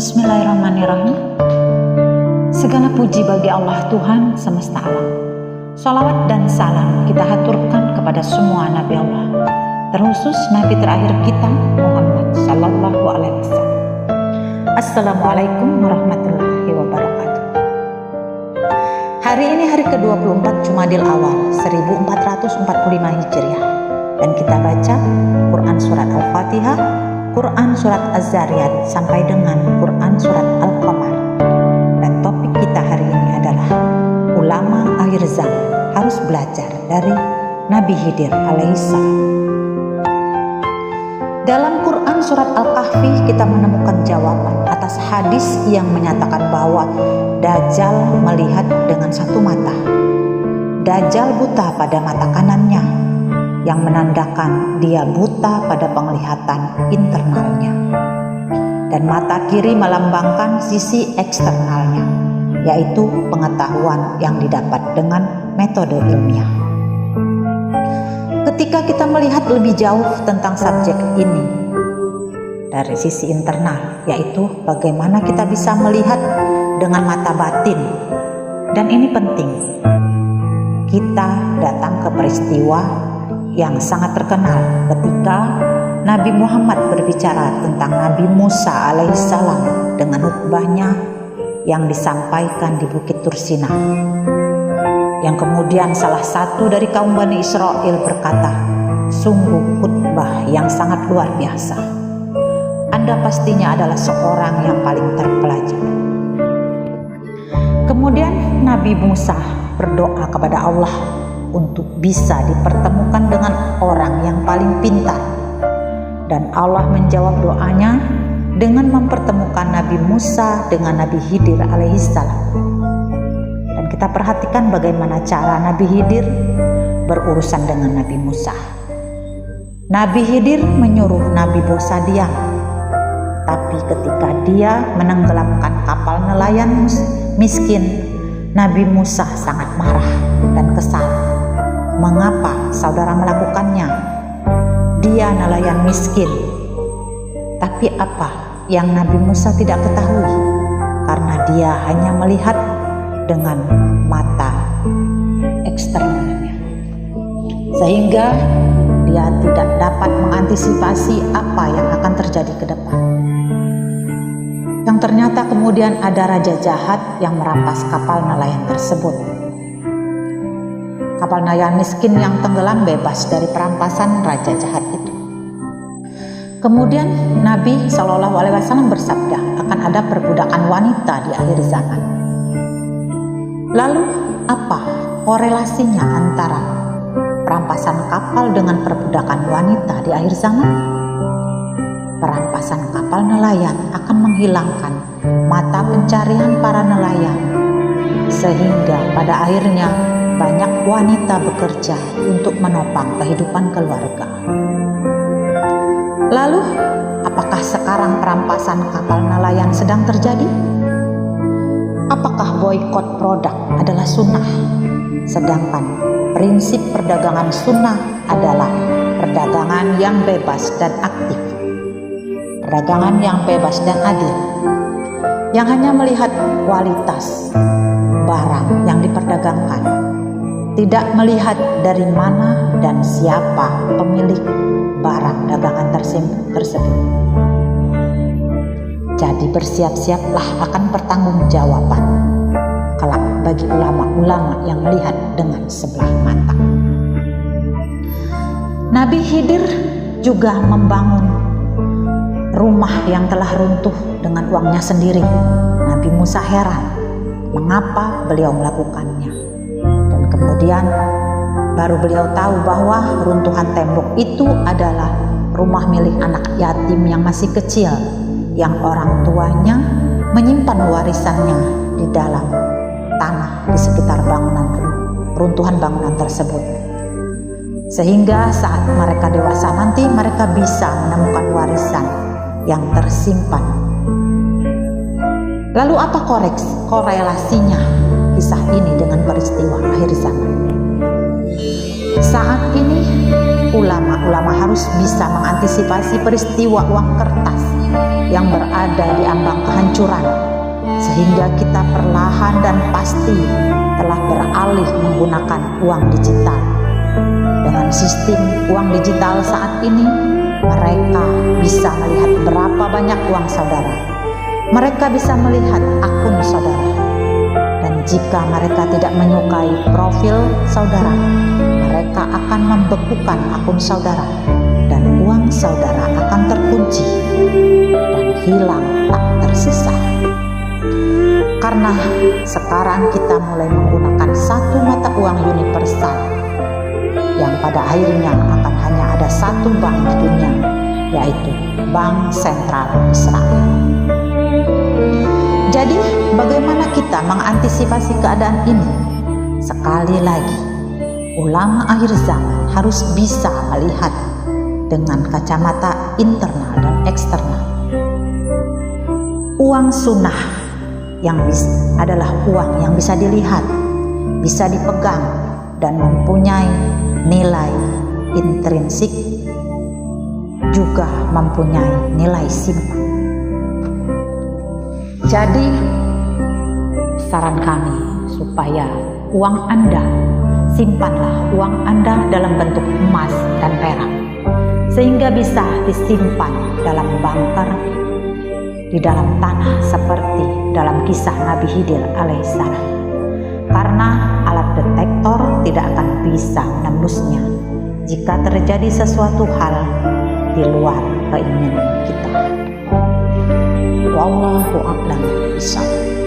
Bismillahirrahmanirrahim. Segala puji bagi Allah Tuhan semesta alam. Sholawat dan salam kita haturkan kepada semua Nabi Allah, terkhusus Nabi terakhir kita Muhammad Sallallahu Alaihi Wasallam. Assalamualaikum warahmatullahi wabarakatuh. Hari ini hari ke-24 Jumadil Awal 1445 Hijriah, dan kita baca Quran Surat Al-Fatihah, Quran Surat Az-Zariyat sampai dengan Quran Surat Al-Qamar. Dan topik kita hari ini adalah ulama akhir zaman harus belajar dari Nabi Khidir alaihissalam. Dalam Quran Surat Al-Kahfi kita menemukan jawaban atas hadis yang menyatakan bahwa Dajjal melihat dengan satu mata. Dajjal buta pada mata kanannya, yang menandakan dia buta pada penglihatan internalnya, dan mata kiri melambangkan sisi eksternalnya, yaitu pengetahuan yang didapat dengan metode ilmiah. Ketika kita melihat lebih jauh tentang subjek ini dari sisi internal, yaitu bagaimana kita bisa melihat dengan mata batin, dan ini penting, kita datang ke peristiwa yang sangat terkenal ketika Nabi Muhammad berbicara tentang Nabi Musa alaihissalam dengan khutbahnya yang disampaikan di Bukit Tursina, yang kemudian salah satu dari kaum Bani Israel berkata, sungguh khutbah yang sangat luar biasa. Anda pastinya adalah seorang yang paling terpelajar. Kemudian Nabi Musa berdoa kepada Allah untuk bisa dipertemukan dengan orang yang paling pintar, dan Allah menjawab doanya dengan mempertemukan Nabi Musa dengan Nabi Khidir alaihissalam. Dan kita perhatikan bagaimana cara Nabi Khidir berurusan dengan Nabi Musa. Nabi Khidir menyuruh Nabi Musa diam, tapi ketika dia menenggelamkan kapal nelayan miskin, Nabi Musa sangat marah dan kesal. Mengapa saudara melakukannya? Dia nelayan miskin. Tapi apa yang Nabi Musa tidak ketahui? Karena dia hanya melihat dengan mata eksternalnya, sehingga dia tidak dapat mengantisipasi apa yang akan terjadi ke depan. Yang ternyata kemudian ada raja jahat yang merampas kapal nelayan tersebut. Kapal nelayan miskin yang tenggelam bebas dari perampasan raja jahat itu. Kemudian Nabi Shallallahu Alaihi Wasallam bersabda akan ada perbudakan wanita di akhir zaman. Lalu apa korelasinya antara perampasan kapal dengan perbudakan wanita di akhir zaman? Perampasan kapal nelayan akan menghilangkan mata pencarian para nelayan, sehingga pada akhirnya banyak wanita bekerja untuk menopang kehidupan keluarga. Lalu, apakah sekarang perampasan kapal nelayan sedang terjadi? Apakah boikot produk adalah sunnah? Sedangkan prinsip perdagangan sunnah adalah perdagangan yang bebas dan aktif, perdagangan yang bebas dan adil, yang hanya melihat kualitas barang yang diperdagangkan, tidak melihat dari mana dan siapa pemilik barang dagangan tersebut. Jadi bersiap-siaplah akan pertanggungjawaban kelak bagi ulama-ulama yang melihat dengan sebelah mata. Nabi Khidir juga membangun rumah yang telah runtuh dengan uangnya sendiri. Nabi Musa heran mengapa beliau melakukannya. Kemudian baru beliau tahu bahwa runtuhan tembok itu adalah rumah milik anak yatim yang masih kecil, yang orang tuanya menyimpan warisannya di dalam tanah di sekitar runtuhan bangunan tersebut. Sehingga saat mereka dewasa nanti mereka bisa menemukan warisan yang tersimpan. Lalu apa korelasinya kisah ini dengan peristiwa akhir zaman? Saat ini ulama-ulama harus bisa mengantisipasi peristiwa uang kertas yang berada di ambang kehancuran, sehingga kita perlahan dan pasti telah beralih menggunakan uang digital. Dengan sistem uang digital saat ini, mereka bisa melihat berapa banyak uang saudara. Mereka bisa melihat akun saudara. Dan jika mereka tidak menyukai profil saudara, mereka akan membekukan akun saudara, dan uang saudara akan terkunci dan hilang tak tersisa. Karena sekarang kita mulai menggunakan satu mata uang universal yang pada akhirnya akan hanya ada satu bank di dunia, yaitu Bank Sentral Israel. Jadi, bagaimana kita mengantisipasi keadaan ini? Sekali lagi, ulama akhir zaman harus bisa melihat dengan kacamata internal dan eksternal. Uang sunnah adalah uang yang bisa dilihat, bisa dipegang, dan mempunyai nilai intrinsik, juga mempunyai nilai simpan. Jadi, saran kami supaya uang Anda, simpanlah uang Anda dalam bentuk emas dan perak, sehingga bisa disimpan dalam bunker, di dalam tanah seperti dalam kisah Nabi Khidir alaihissalam. Karena alat detektor tidak akan bisa menembusnya jika terjadi sesuatu hal di luar keinginan kita. Wallahu a'lam bishawab.